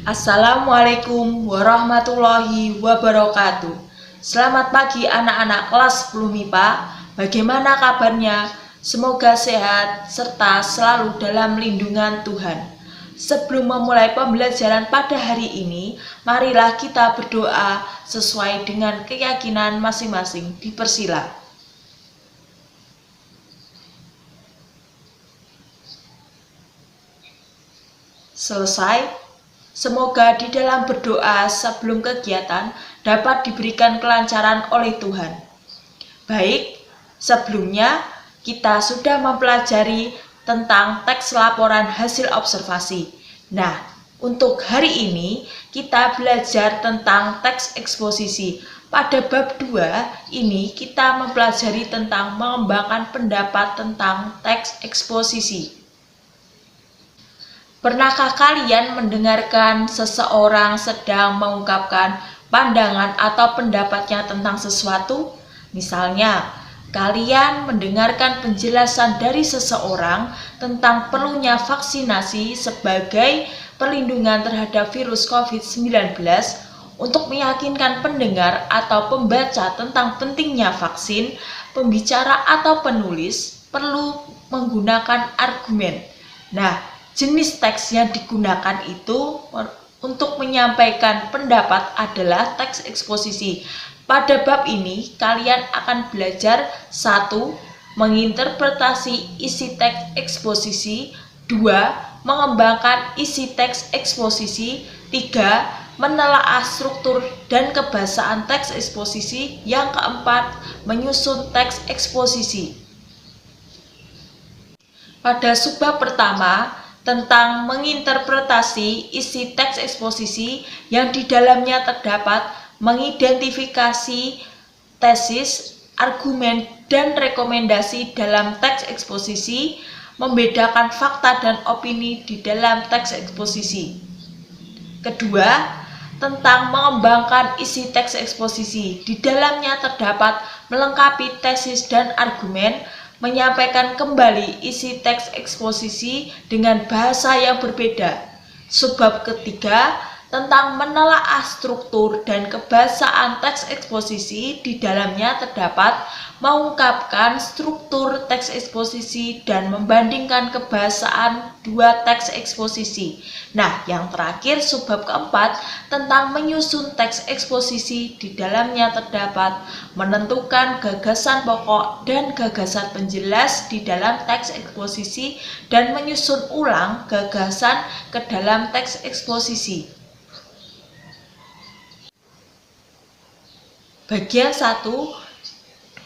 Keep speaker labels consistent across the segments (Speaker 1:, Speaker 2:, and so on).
Speaker 1: Assalamualaikum warahmatullahi wabarakatuh. Selamat pagi anak-anak kelas 10 MIPA. Bagaimana kabarnya? Semoga sehat serta selalu dalam lindungan Tuhan. Sebelum memulai pembelajaran pada hari ini, marilah kita berdoa sesuai dengan keyakinan masing-masing. Dipersila. Selesai. Semoga di dalam berdoa sebelum kegiatan dapat diberikan kelancaran oleh Tuhan. Baik, sebelumnya kita sudah mempelajari tentang teks laporan hasil observasi. Nah, untuk hari ini kita belajar tentang teks eksposisi. Pada bab 2 ini kita mempelajari tentang mengembangkan pendapat tentang teks eksposisi. Pernahkah kalian mendengarkan seseorang sedang mengungkapkan pandangan atau pendapatnya tentang sesuatu? Misalnya, kalian mendengarkan penjelasan dari seseorang tentang perlunya vaksinasi sebagai perlindungan terhadap virus COVID-19 untuk meyakinkan pendengar atau pembaca tentang pentingnya vaksin. Pembicara atau penulis perlu menggunakan argumen. Nah, jenis teks yang digunakan itu untuk menyampaikan pendapat adalah teks eksposisi. Pada bab ini kalian akan belajar 1. Menginterpretasi isi teks eksposisi, 2. Mengembangkan isi teks eksposisi, 3. Menelaah struktur dan kebahasaan teks eksposisi, yang keempat menyusun teks eksposisi. Pada subbab pertama tentang menginterpretasi isi teks eksposisi yang di dalamnya terdapat mengidentifikasi tesis, argumen, dan rekomendasi dalam teks eksposisi, membedakan fakta dan opini di dalam teks eksposisi. Kedua, tentang mengembangkan isi teks eksposisi. Di dalamnya terdapat melengkapi tesis dan argumen, menyampaikan kembali isi teks eksposisi dengan bahasa yang berbeda. Subbab ketiga, tentang menelaah struktur dan kebahasaan teks eksposisi. Di dalamnya terdapat mengungkapkan struktur teks eksposisi dan membandingkan kebahasaan dua teks eksposisi. Nah, yang terakhir subbab keempat tentang menyusun teks eksposisi. Di dalamnya terdapat menentukan gagasan pokok dan gagasan penjelas di dalam teks eksposisi dan menyusun ulang gagasan ke dalam teks eksposisi. Bagian 1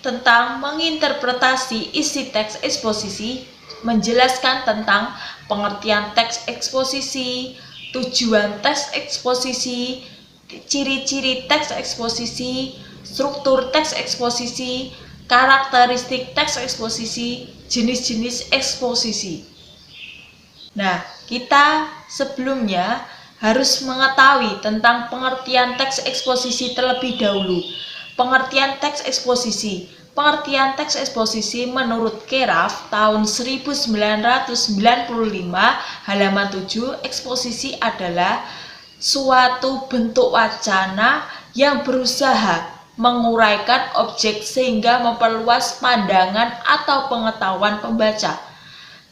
Speaker 1: tentang menginterpretasi isi teks eksposisi, menjelaskan tentang pengertian teks eksposisi, tujuan teks eksposisi, ciri-ciri teks eksposisi, struktur teks eksposisi, karakteristik teks eksposisi, jenis-jenis eksposisi. Nah, kita sebelumnya harus mengetahui tentang pengertian teks eksposisi terlebih dahulu. Pengertian teks eksposisi. Pengertian teks eksposisi menurut Keraf tahun 1995 halaman 7, eksposisi adalah suatu bentuk wacana yang berusaha menguraikan objek sehingga memperluas pandangan atau pengetahuan pembaca.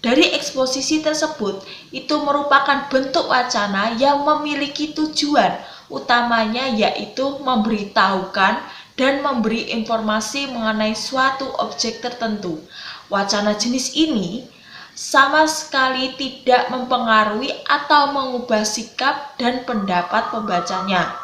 Speaker 1: Dari eksposisi tersebut, itu merupakan bentuk wacana yang memiliki tujuan utamanya yaitu memberitahukan dan memberi informasi mengenai suatu objek tertentu. Wacana jenis ini sama sekali tidak mempengaruhi atau mengubah sikap dan pendapat pembacanya.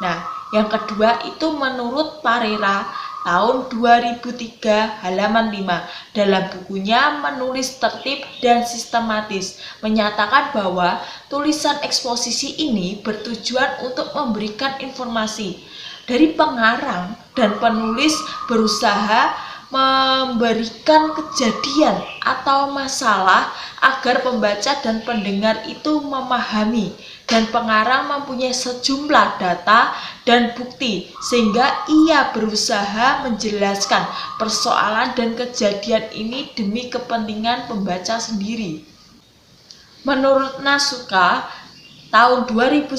Speaker 1: Nah, yang kedua itu menurut Parera tahun 2003 halaman 5 dalam bukunya Menulis Tertib dan Sistematis menyatakan bahwa tulisan eksposisi ini bertujuan untuk memberikan informasi. Dari pengarang dan penulis berusaha memberikan kejadian atau masalah agar pembaca dan pendengar itu memahami, dan pengarang mempunyai sejumlah data dan bukti sehingga ia berusaha menjelaskan persoalan dan kejadian ini demi kepentingan pembaca sendiri. Menurut Nasuka tahun 2009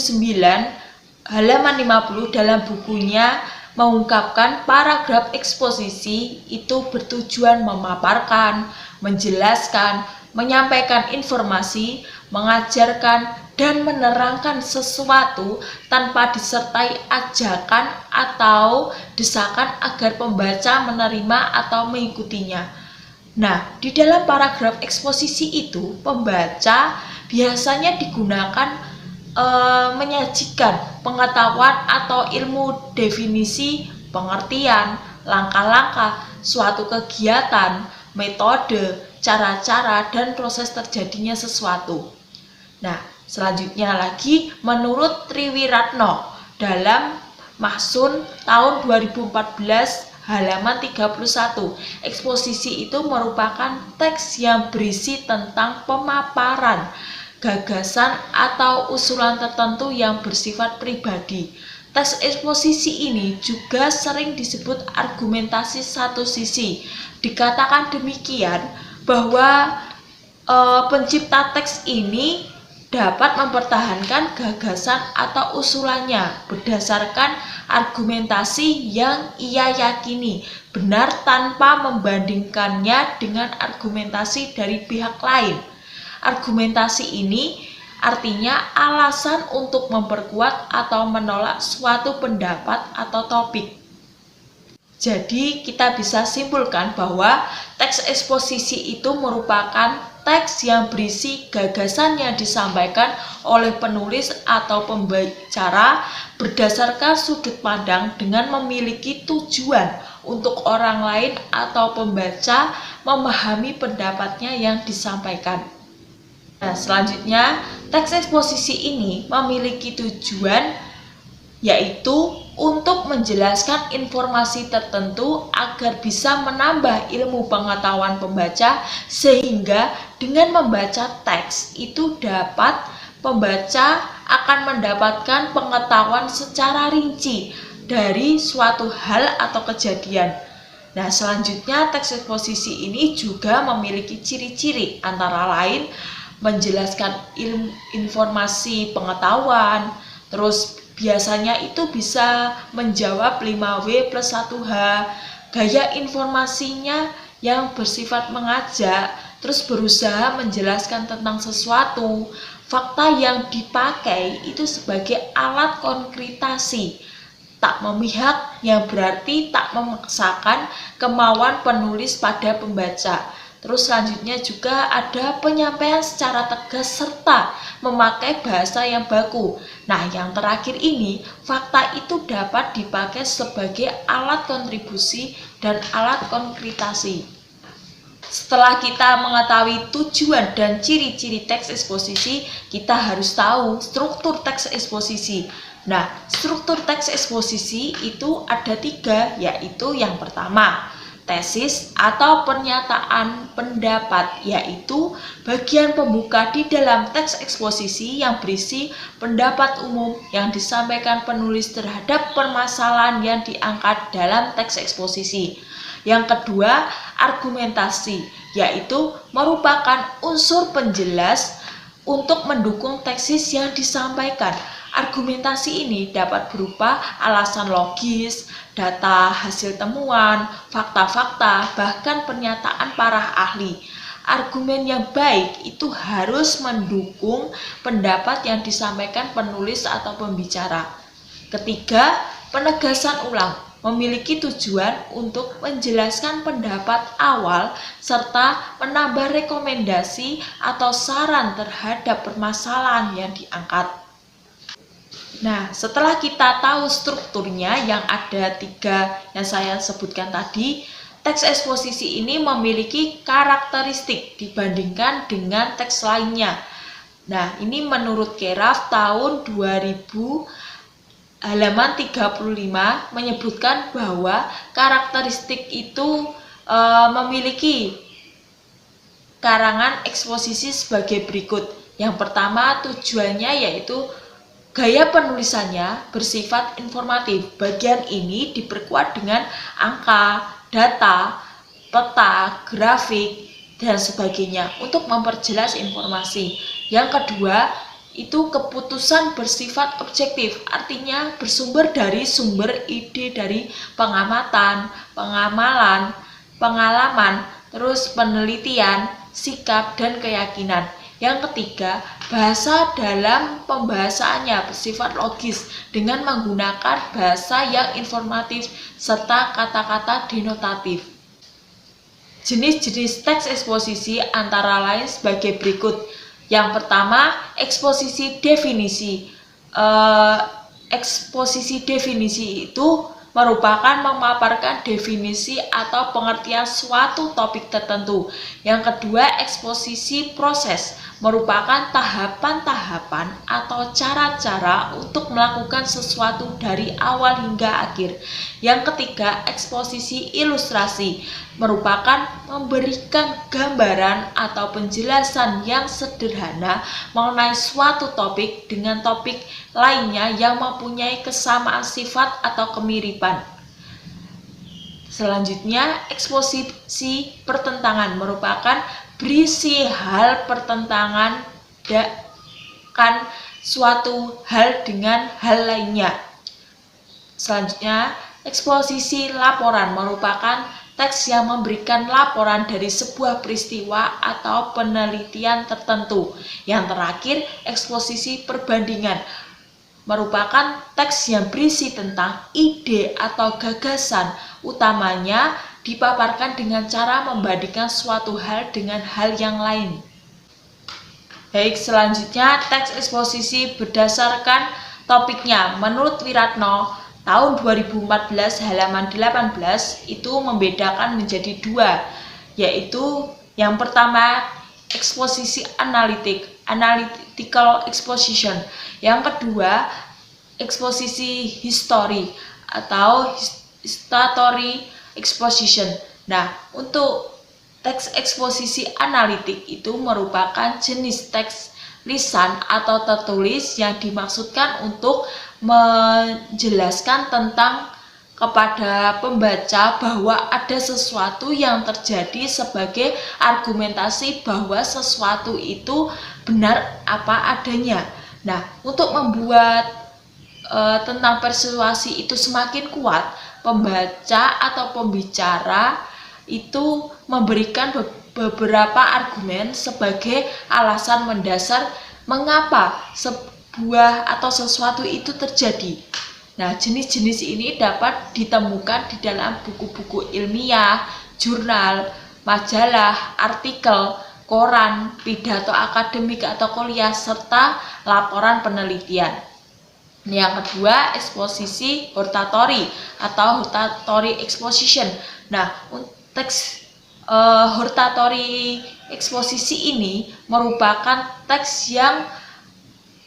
Speaker 1: halaman 50 dalam bukunya mengungkapkan paragraf eksposisi itu bertujuan memaparkan, menjelaskan, menyampaikan informasi, mengajarkan, dan menerangkan sesuatu tanpa disertai ajakan atau desakan agar pembaca menerima atau mengikutinya. Nah, di dalam paragraf eksposisi itu, pembaca biasanya digunakan menyajikan pengetahuan atau ilmu definisi, pengertian, langkah-langkah, suatu kegiatan, metode, cara-cara, dan proses terjadinya sesuatu. Nah, selanjutnya lagi menurut Triwiratno dalam Mahsun tahun 2014 halaman 31, eksposisi itu merupakan teks yang berisi tentang pemaparan gagasan atau usulan tertentu yang bersifat pribadi. Teks eksposisi ini juga sering disebut argumentasi satu sisi. Dikatakan demikian bahwa pencipta teks ini dapat mempertahankan gagasan atau usulannya berdasarkan argumentasi yang ia yakini benar tanpa membandingkannya dengan argumentasi dari pihak lain. Argumentasi ini artinya alasan untuk memperkuat atau menolak suatu pendapat atau topik. Jadi kita bisa simpulkan bahwa teks eksposisi itu merupakan teks yang berisi gagasan yang disampaikan oleh penulis atau pembicara berdasarkan sudut pandang dengan memiliki tujuan untuk orang lain atau pembaca memahami pendapatnya yang disampaikan. Nah, selanjutnya, teks eksposisi ini memiliki tujuan yaitu untuk menjelaskan informasi tertentu agar bisa menambah ilmu pengetahuan pembaca, sehingga dengan membaca teks itu dapat pembaca akan mendapatkan pengetahuan secara rinci dari suatu hal atau kejadian. Nah, selanjutnya teks eksposisi ini juga memiliki ciri-ciri antara lain menjelaskan informasi pengetahuan, terus biasanya itu bisa menjawab 5W plus 1H, gaya informasinya yang bersifat mengajak, terus berusaha menjelaskan tentang sesuatu, fakta yang dipakai itu sebagai alat konkretasi, tak memihak yang berarti tak memaksakan kemauan penulis pada pembaca. Terus selanjutnya juga ada penyampaian secara tegas serta memakai bahasa yang baku. Nah, yang terakhir ini, fakta itu dapat dipakai sebagai alat kontribusi dan alat konkretasi. Setelah kita mengetahui tujuan dan ciri-ciri teks eksposisi, kita harus tahu struktur teks eksposisi. Nah, struktur teks eksposisi itu ada 3, yaitu yang pertama, tesis atau pernyataan pendapat, yaitu bagian pembuka di dalam teks eksposisi yang berisi pendapat umum yang disampaikan penulis terhadap permasalahan yang diangkat dalam teks eksposisi. Yang kedua, argumentasi, yaitu merupakan unsur penjelas untuk mendukung tesis yang disampaikan. Argumentasi ini dapat berupa alasan logis, data hasil temuan, fakta-fakta, bahkan pernyataan para ahli. Argumen yang baik itu harus mendukung pendapat yang disampaikan penulis atau pembicara. Ketiga, penegasan ulang memiliki tujuan untuk menjelaskan pendapat awal serta menambah rekomendasi atau saran terhadap permasalahan yang diangkat. Nah, setelah kita tahu strukturnya yang ada 3 yang saya sebutkan tadi, teks eksposisi ini memiliki karakteristik dibandingkan dengan teks lainnya. Nah, ini menurut Keraf tahun 2000 halaman 35 menyebutkan bahwa karakteristik itu memiliki karangan eksposisi sebagai berikut. Yang pertama, tujuannya yaitu gaya penulisannya bersifat informatif. Bagian ini diperkuat dengan angka, data, peta, grafik, dan sebagainya untuk memperjelas informasi. Yang kedua, itu keputusan bersifat objektif, artinya bersumber dari sumber ide dari pengamatan, pengalaman, terus penelitian, sikap, dan keyakinan. Yang ketiga, bahasa dalam pembahasannya bersifat logis dengan menggunakan bahasa yang informatif serta kata-kata denotatif. Jenis-jenis teks eksposisi antara lain sebagai berikut. Yang pertama, eksposisi definisi. Eksposisi definisi itu merupakan memaparkan definisi atau pengertian suatu topik tertentu. Yang kedua, eksposisi proses merupakan tahapan-tahapan atau cara-cara untuk melakukan sesuatu dari awal hingga akhir. Yang ketiga, eksposisi ilustrasi merupakan memberikan gambaran atau penjelasan yang sederhana mengenai suatu topik dengan topik lainnya yang mempunyai kesamaan sifat atau kemiripan. Selanjutnya, eksposisi pertentangan merupakan berisi hal pertentangan kan suatu hal dengan hal lainnya. Selanjutnya, eksposisi laporan merupakan teks yang memberikan laporan dari sebuah peristiwa atau penelitian tertentu. Yang terakhir, eksposisi perbandingan merupakan teks yang berisi tentang ide atau gagasan, utamanya dipaparkan dengan cara membandingkan suatu hal dengan hal yang lain. Baik, selanjutnya teks eksposisi berdasarkan topiknya. Menurut Wiratno, tahun 2014 halaman 18 itu membedakan menjadi dua, yaitu yang pertama eksposisi analytical exposition, yang kedua eksposisi history atau statutory exposition. Nah, untuk teks eksposisi analitik itu merupakan jenis teks lisan atau tertulis yang dimaksudkan untuk menjelaskan tentang kepada pembaca bahwa ada sesuatu yang terjadi sebagai argumentasi bahwa sesuatu itu benar apa adanya. Nah, untuk membuat tentang persuasi itu semakin kuat, pembaca atau pembicara itu memberikan beberapa argumen sebagai alasan mendasar mengapa sebuah atau sesuatu itu terjadi. Nah, jenis-jenis ini dapat ditemukan di dalam buku-buku ilmiah, jurnal, majalah, artikel, koran, pidato akademik atau kuliah, serta laporan penelitian. Yang kedua, eksposisi hortatory atau hortatory exposition. Nah, teks hortatory eksposisi ini merupakan teks yang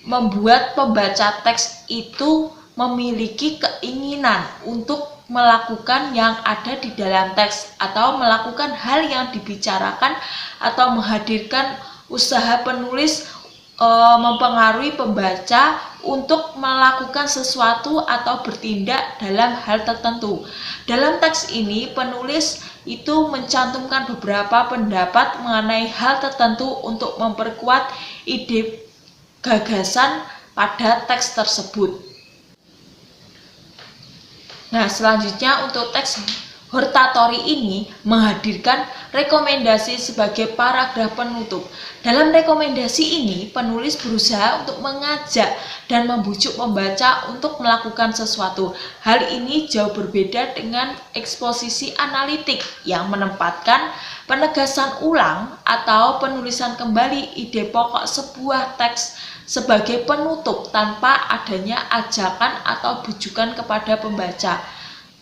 Speaker 1: membuat pembaca teks itu memiliki keinginan untuk melakukan yang ada di dalam teks atau melakukan hal yang dibicarakan atau menghadirkan usaha penulis mempengaruhi pembaca untuk melakukan sesuatu atau bertindak dalam hal tertentu. Dalam teks ini, penulis itu mencantumkan beberapa pendapat mengenai hal tertentu untuk memperkuat ide gagasan pada teks tersebut. Nah, selanjutnya untuk teks hortatory ini menghadirkan rekomendasi sebagai paragraf penutup. Dalam rekomendasi ini, penulis berusaha untuk mengajak dan membujuk pembaca untuk melakukan sesuatu. Hal ini jauh berbeda dengan eksposisi analitik yang menempatkan penegasan ulang atau penulisan kembali ide pokok sebuah teks sebagai penutup tanpa adanya ajakan atau bujukan kepada pembaca.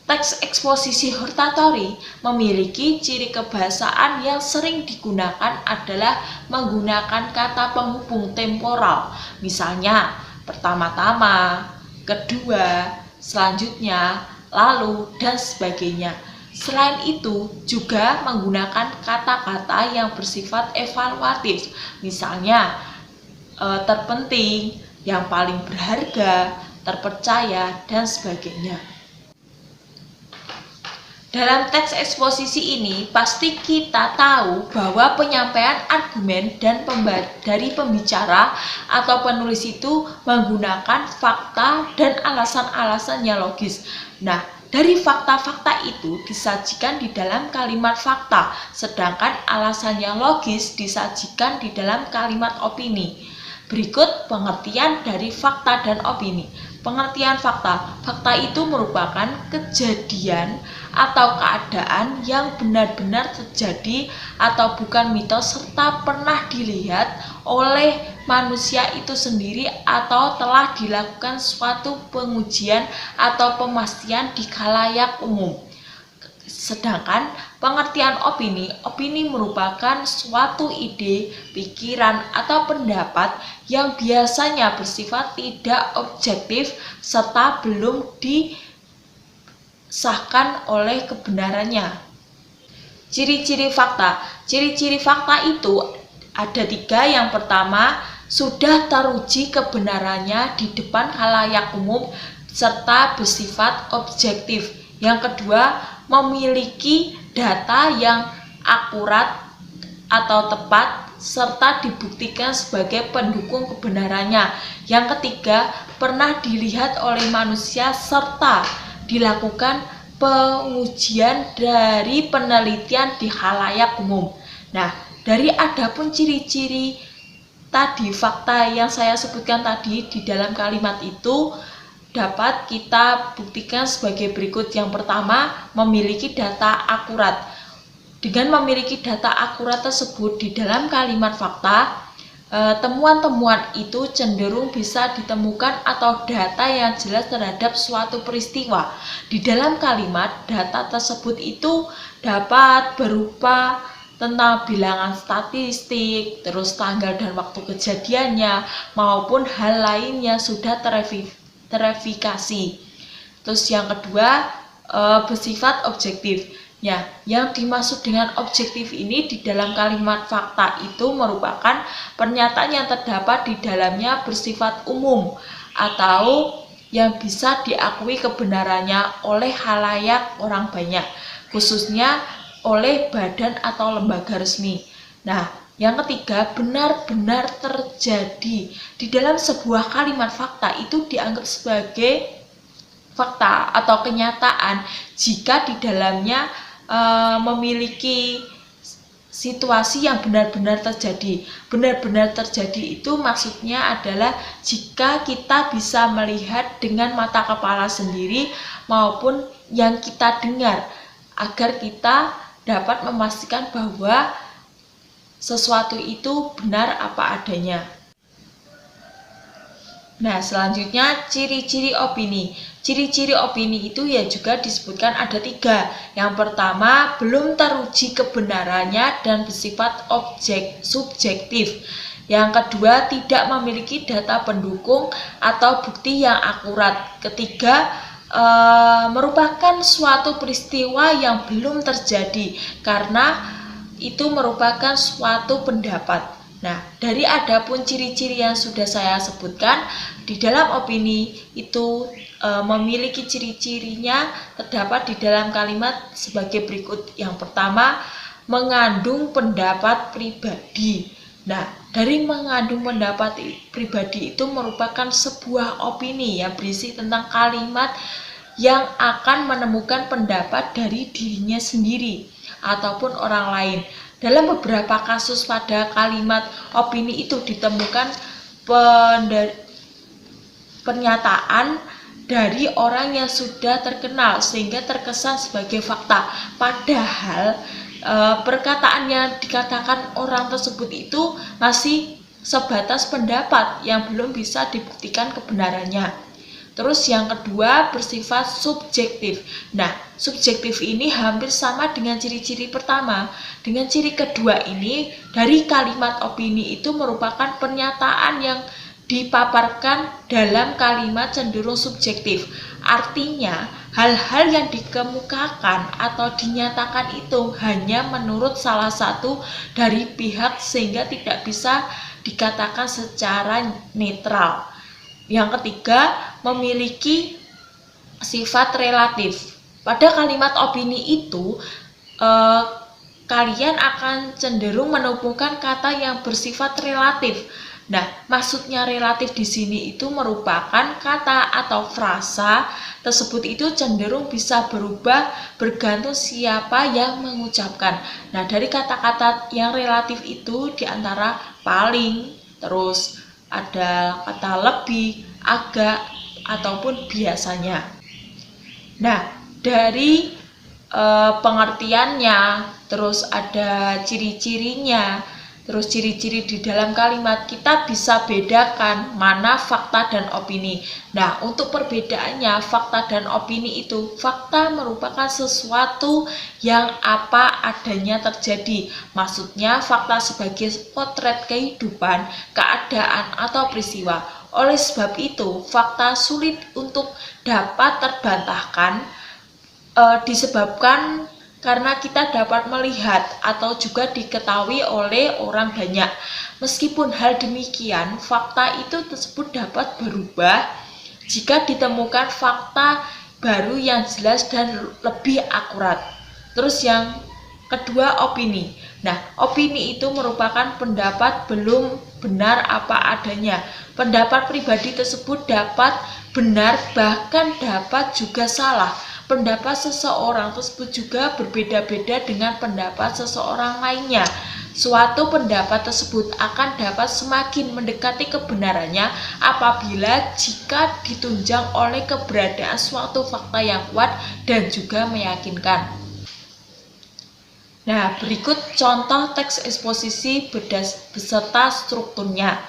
Speaker 1: Teks eksposisi hortatory memiliki ciri kebahasaan yang sering digunakan adalah menggunakan kata penghubung temporal, misalnya pertama-tama, kedua, selanjutnya, lalu, dan sebagainya. Selain itu, juga menggunakan kata-kata yang bersifat evaluatif, misalnya terpenting, yang paling berharga, terpercaya, dan sebagainya. Dalam teks eksposisi ini, pasti kita tahu bahwa penyampaian argumen dari pembicara atau penulis itu menggunakan fakta dan alasan-alasan yang logis. Nah, dari fakta-fakta itu disajikan di dalam kalimat fakta, sedangkan alasan yang logis disajikan di dalam kalimat opini. Berikut pengertian dari fakta dan opini. Pengertian fakta. Fakta itu merupakan kejadian atau keadaan yang benar-benar terjadi atau bukan mitos serta pernah dilihat oleh manusia itu sendiri atau telah dilakukan suatu pengujian atau pemastian di khalayak umum. Sedangkan pengertian opini merupakan suatu ide, pikiran, atau pendapat yang biasanya bersifat tidak objektif serta belum disahkan oleh kebenarannya. Ciri-ciri fakta. Ciri-ciri fakta itu ada 3. Yang pertama, sudah teruji kebenarannya di depan khalayak umum serta bersifat objektif. Yang kedua, memiliki data yang akurat atau tepat serta dibuktikan sebagai pendukung kebenarannya. Yang ketiga, pernah dilihat oleh manusia serta dilakukan pengujian dari penelitian di khalayak umum. Nah, dari adapun ciri-ciri tadi, fakta yang saya sebutkan tadi di dalam kalimat itu dapat kita buktikan sebagai berikut. Yang pertama, memiliki data akurat. Dengan memiliki data akurat tersebut di dalam kalimat fakta, temuan-temuan itu cenderung bisa ditemukan atau data yang jelas terhadap suatu peristiwa. Di dalam kalimat, data tersebut itu dapat berupa tentang bilangan statistik, terus tanggal dan waktu kejadiannya, maupun hal lain yang sudah terverifikasi. Terus yang kedua, bersifat objektif. Ya, yang dimaksud dengan objektif ini di dalam kalimat fakta itu merupakan pernyataan yang terdapat di dalamnya bersifat umum atau yang bisa diakui kebenarannya oleh khalayak orang banyak, khususnya oleh badan atau lembaga resmi. Nah, yang ketiga, benar-benar terjadi. Di dalam sebuah kalimat fakta itu dianggap sebagai fakta atau kenyataan jika di dalamnya memiliki situasi yang benar-benar terjadi. Benar-benar terjadi itu maksudnya adalah jika kita bisa melihat dengan mata kepala sendiri maupun yang kita dengar, agar kita dapat memastikan bahwa sesuatu itu benar apa adanya. Nah, selanjutnya ciri-ciri opini. Ciri-ciri opini itu ya juga disebutkan ada 3. Yang pertama, belum teruji kebenarannya dan bersifat subjektif. Yang kedua, tidak memiliki data pendukung atau bukti yang akurat. Ketiga, merupakan suatu peristiwa yang belum terjadi karena itu merupakan suatu pendapat. Nah, dari adapun ciri-ciri yang sudah saya sebutkan, di dalam opini itu memiliki ciri-cirinya terdapat di dalam kalimat sebagai berikut. Yang pertama, mengandung pendapat pribadi. Nah, dari mengandung pendapat pribadi itu merupakan sebuah opini yang berisi tentang kalimat yang akan menemukan pendapat dari dirinya sendiri ataupun orang lain. Dalam beberapa kasus pada kalimat opini itu ditemukan pernyataan dari orang yang sudah terkenal sehingga terkesan sebagai fakta. Padahal perkataan yang dikatakan orang tersebut itu masih sebatas pendapat yang belum bisa dibuktikan kebenarannya. Terus yang kedua, bersifat subjektif. Nah, subjektif ini hampir sama dengan ciri-ciri pertama. Dengan ciri kedua ini, dari kalimat opini itu merupakan pernyataan yang dipaparkan dalam kalimat cenderung subjektif. Artinya, hal-hal yang dikemukakan atau dinyatakan itu hanya menurut salah satu dari pihak sehingga tidak bisa dikatakan secara netral. Yang ketiga, memiliki sifat relatif. Pada kalimat opini itu, kalian akan cenderung menemukan kata yang bersifat relatif. Nah, maksudnya relatif di sini itu merupakan kata atau frasa tersebut itu cenderung bisa berubah bergantung siapa yang mengucapkan. Nah, dari kata-kata yang relatif itu diantara paling, terus ada kata lebih, agak, ataupun biasanya. Nah, dari pengertiannya, terus ada ciri-cirinya, terus ciri-ciri di dalam kalimat, kita bisa bedakan mana fakta dan opini. Nah, untuk perbedaannya, fakta dan opini itu, fakta merupakan sesuatu yang apa adanya terjadi. Maksudnya, fakta sebagai potret kehidupan, keadaan, atau peristiwa. Oleh sebab itu, fakta sulit untuk dapat terbantahkan, disebabkan karena kita dapat melihat atau juga diketahui oleh orang banyak. Meskipun hal demikian, fakta itu tersebut dapat berubah jika ditemukan fakta baru yang jelas dan lebih akurat. Terus yang kedua, opini. Nah, opini itu merupakan pendapat belum benar apa adanya. Pendapat pribadi tersebut dapat benar, bahkan dapat juga salah. Pendapat seseorang tersebut juga berbeda-beda dengan pendapat seseorang lainnya. Suatu pendapat tersebut akan dapat semakin mendekati kebenarannya apabila jika ditunjang oleh keberadaan suatu fakta yang kuat dan juga meyakinkan. Nah, berikut contoh teks eksposisi beserta strukturnya.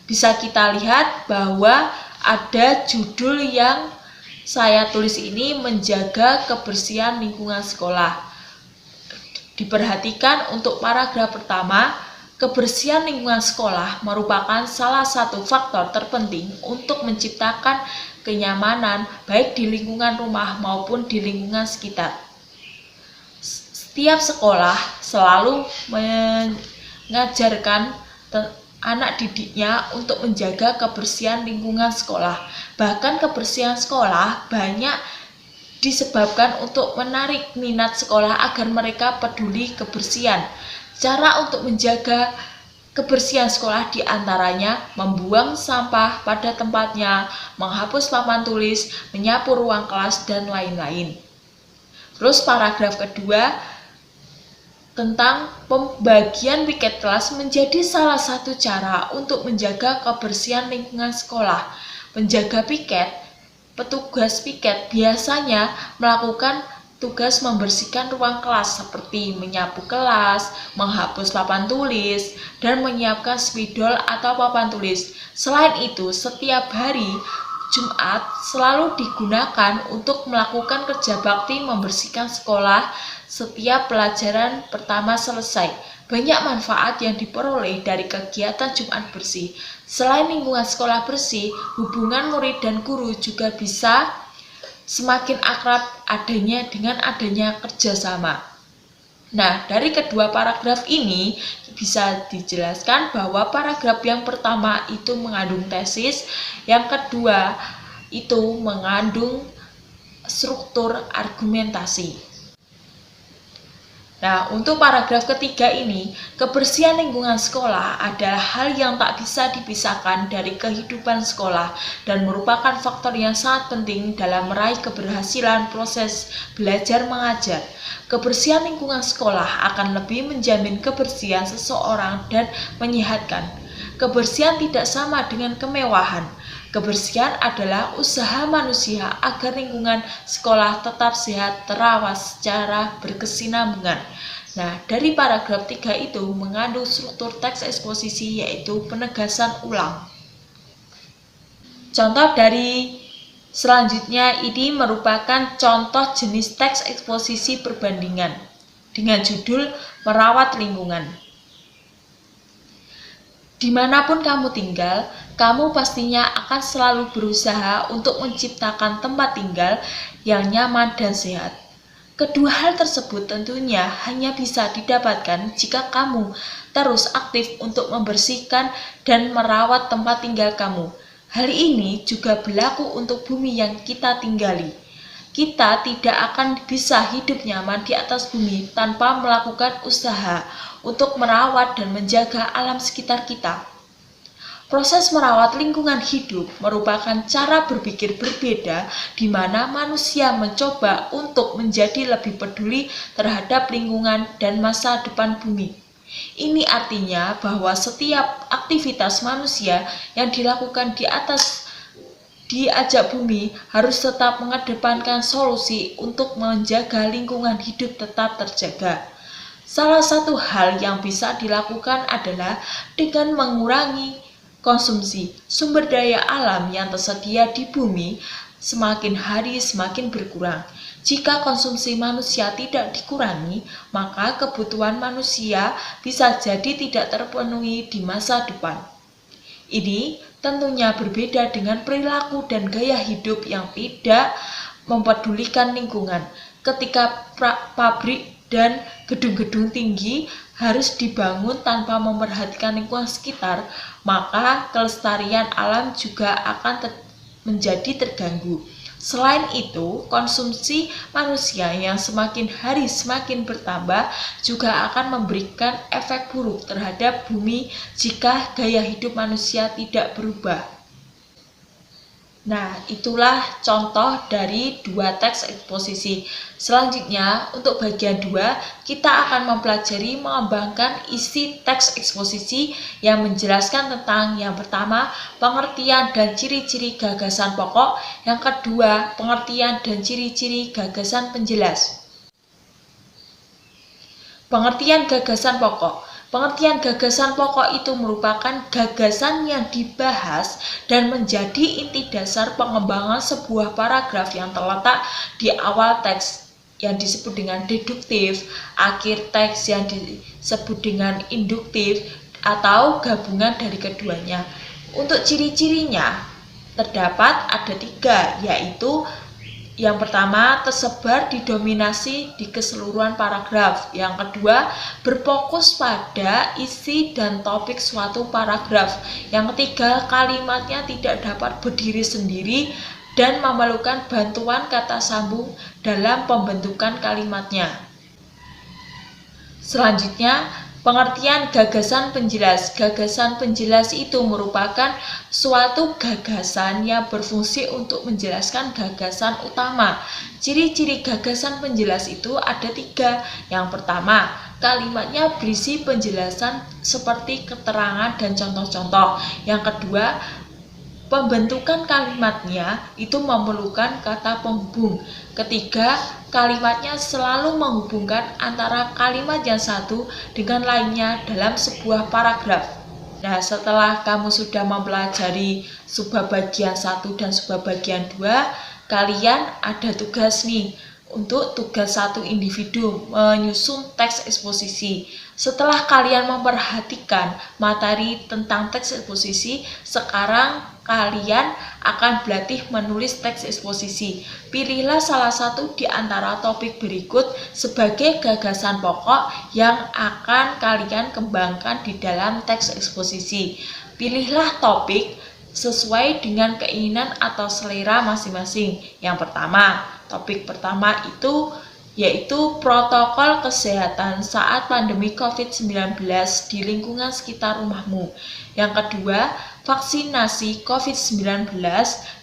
Speaker 1: Bisa kita lihat bahwa ada judul yang saya tulis ini, menjaga kebersihan lingkungan sekolah. Diperhatikan untuk paragraf pertama, kebersihan lingkungan sekolah merupakan salah satu faktor terpenting untuk menciptakan kenyamanan baik di lingkungan rumah maupun di lingkungan sekitar. Setiap sekolah selalu mengajarkan anak didiknya untuk menjaga kebersihan lingkungan sekolah. Bahkan kebersihan sekolah banyak disebabkan untuk menarik minat sekolah agar mereka peduli kebersihan. Cara untuk menjaga kebersihan sekolah diantaranya membuang sampah pada tempatnya, menghapus papan tulis, menyapu ruang kelas, dan lain-lain. Terus paragraf kedua, tentang pembagian piket kelas menjadi salah satu cara untuk menjaga kebersihan lingkungan sekolah. Penjaga piket, petugas piket biasanya melakukan tugas membersihkan ruang kelas seperti menyapu kelas, menghapus papan tulis, dan menyiapkan spidol atau papan tulis. Selain itu, setiap hari Jumat selalu digunakan untuk melakukan kerja bakti membersihkan sekolah setiap pelajaran pertama selesai. Banyak manfaat yang diperoleh dari kegiatan Jumat bersih. Selain lingkungan sekolah bersih, hubungan murid dan guru juga bisa semakin akrab dengan adanya kerjasama. Nah, dari kedua paragraf ini bisa dijelaskan bahwa paragraf yang pertama itu mengandung tesis, yang kedua itu mengandung struktur argumentasi. Nah, untuk paragraf ketiga ini, kebersihan lingkungan sekolah adalah hal yang tak bisa dipisahkan dari kehidupan sekolah dan merupakan faktor yang sangat penting dalam meraih keberhasilan proses belajar mengajar. Kebersihan lingkungan sekolah akan lebih menjamin kebersihan seseorang dan menyehatkan. Kebersihan tidak sama dengan kemewahan. Kebersihan adalah usaha manusia agar lingkungan sekolah tetap sehat, terawat secara berkesinambungan. Nah, dari paragraf 3 itu mengandung struktur teks eksposisi, yaitu penegasan ulang. Contoh dari selanjutnya ini merupakan contoh jenis teks eksposisi perbandingan dengan judul merawat lingkungan. Dimanapun kamu tinggal, kamu pastinya akan selalu berusaha untuk menciptakan tempat tinggal yang nyaman dan sehat. Kedua hal tersebut tentunya hanya bisa didapatkan jika kamu terus aktif untuk membersihkan dan merawat tempat tinggal kamu. Hal ini juga berlaku untuk bumi yang kita tinggali. Kita tidak akan bisa hidup nyaman di atas bumi tanpa melakukan usaha untuk merawat dan menjaga alam sekitar kita. Proses merawat lingkungan hidup merupakan cara berpikir berbeda di mana manusia mencoba untuk menjadi lebih peduli terhadap lingkungan dan masa depan bumi. Ini artinya bahwa setiap aktivitas manusia yang dilakukan di ajak bumi harus tetap mengedepankan solusi untuk menjaga lingkungan hidup tetap terjaga. Salah satu hal yang bisa dilakukan adalah dengan mengurangi konsumsi sumber daya alam yang tersedia di bumi semakin hari semakin berkurang. Jika konsumsi manusia tidak dikurangi, maka kebutuhan manusia bisa jadi tidak terpenuhi di masa depan. Ini tentunya berbeda dengan perilaku dan gaya hidup yang tidak mempedulikan lingkungan. Ketika pabrik dan gedung-gedung tinggi harus dibangun tanpa memperhatikan lingkungan sekitar, maka kelestarian alam juga akan menjadi terganggu. Selain itu, konsumsi manusia yang semakin hari semakin bertambah juga akan memberikan efek buruk terhadap bumi jika gaya hidup manusia tidak berubah. Nah, itulah contoh dari dua teks eksposisi. Selanjutnya, untuk bagian 2, kita akan mempelajari mengembangkan isi teks eksposisi yang menjelaskan tentang yang pertama, pengertian dan ciri-ciri gagasan pokok, yang kedua, pengertian dan ciri-ciri gagasan penjelas. Pengertian gagasan pokok. Pengertian gagasan pokok itu merupakan gagasan yang dibahas dan menjadi inti dasar pengembangan sebuah paragraf yang terletak di awal teks yang disebut dengan deduktif, akhir teks yang disebut dengan induktif, atau gabungan dari keduanya. Untuk ciri-cirinya terdapat ada 3, yaitu yang pertama, tersebar didominasi di keseluruhan paragraf. Yang kedua, berfokus pada isi dan topik suatu paragraf. Yang ketiga, kalimatnya tidak dapat berdiri sendiri dan memerlukan bantuan kata sambung dalam pembentukan kalimatnya. Selanjutnya, pengertian gagasan penjelas. Gagasan penjelas itu merupakan suatu gagasan yang berfungsi untuk menjelaskan gagasan utama. Ciri-ciri gagasan penjelas itu ada 3. Yang pertama, kalimatnya berisi penjelasan seperti keterangan dan contoh-contoh. Yang kedua, pembentukan kalimatnya itu memerlukan kata penghubung. Ketiga, kalimatnya selalu menghubungkan antara kalimat yang satu dengan lainnya dalam sebuah paragraf. Nah, setelah kamu sudah mempelajari subbab bagian 1 dan subbab bagian 2, kalian ada tugas nih. Untuk tugas 1 individu menyusun teks eksposisi. Setelah kalian memperhatikan materi tentang teks eksposisi, sekarang kalian akan berlatih menulis teks eksposisi. Pilihlah salah satu di antara topik berikut sebagai gagasan pokok yang akan kalian kembangkan di dalam teks eksposisi. Pilihlah topik sesuai dengan keinginan atau selera masing-masing. Yang pertama, topik pertama itu yaitu protokol kesehatan saat pandemi COVID-19 di lingkungan sekitar rumahmu. Yang kedua, vaksinasi COVID-19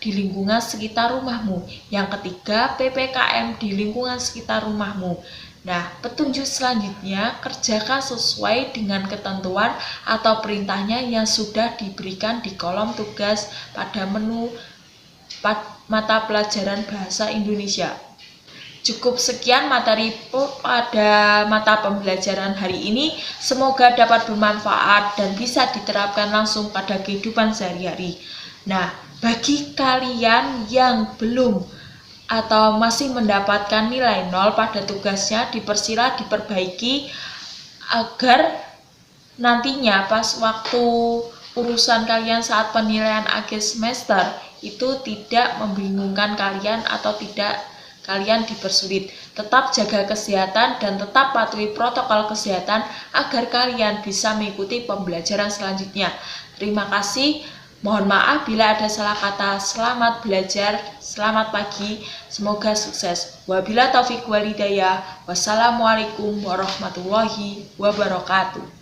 Speaker 1: di lingkungan sekitar rumahmu. Yang ketiga, PPKM di lingkungan sekitar rumahmu. Nah, petunjuk selanjutnya kerjakan sesuai dengan ketentuan atau perintahnya yang sudah diberikan di kolom tugas pada menu mata pelajaran Bahasa Indonesia. Cukup sekian materi pada mata pembelajaran hari ini. Semoga dapat bermanfaat dan bisa diterapkan langsung pada kehidupan sehari-hari. Nah, bagi kalian yang belum atau masih mendapatkan nilai 0 pada tugasnya, diperbaiki agar nantinya pas waktu urusan kalian saat penilaian akhir semester itu tidak membingungkan kalian atau tidak kalian dipersulit. Tetap jaga kesehatan dan tetap patuhi protokol kesehatan agar kalian bisa mengikuti pembelajaran selanjutnya. Terima kasih. Mohon maaf bila ada salah kata. Selamat belajar, selamat pagi, semoga sukses. Wabila taufiq walhidayah. Wassalamualaikum warahmatullahi wabarakatuh.